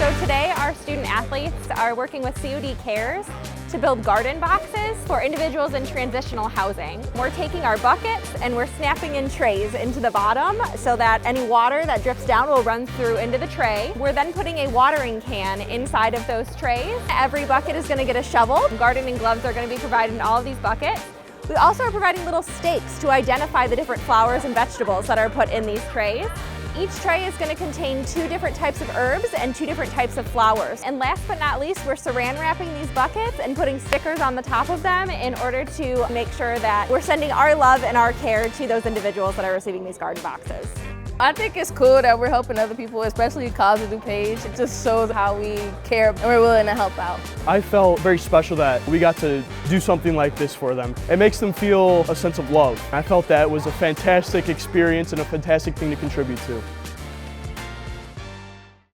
So today our student athletes are working with COD Cares to build garden boxes for individuals in transitional housing. We're taking our buckets and we're snapping in trays into the bottom so that any water that drips down will run through into the tray. We're then putting a watering can inside of those trays. Every bucket is going to get a shovel. Gardening gloves are going to be provided in all of these buckets. We also are providing little stakes to identify the different flowers and vegetables that are put in these trays. Each tray is going to contain 2 different types of herbs and 2 different types of flowers. And last but not least, we're saran wrapping these buckets and putting stickers on the top of them in order to make sure that we're sending our love and our care to those individuals that are receiving these garden boxes. I think it's cool that we're helping other people, especially College of DuPage. It just shows how we care and we're willing to help out. I felt very special that we got to do something like this for them. It makes them feel a sense of love. I felt that was a fantastic experience and a fantastic thing to contribute to.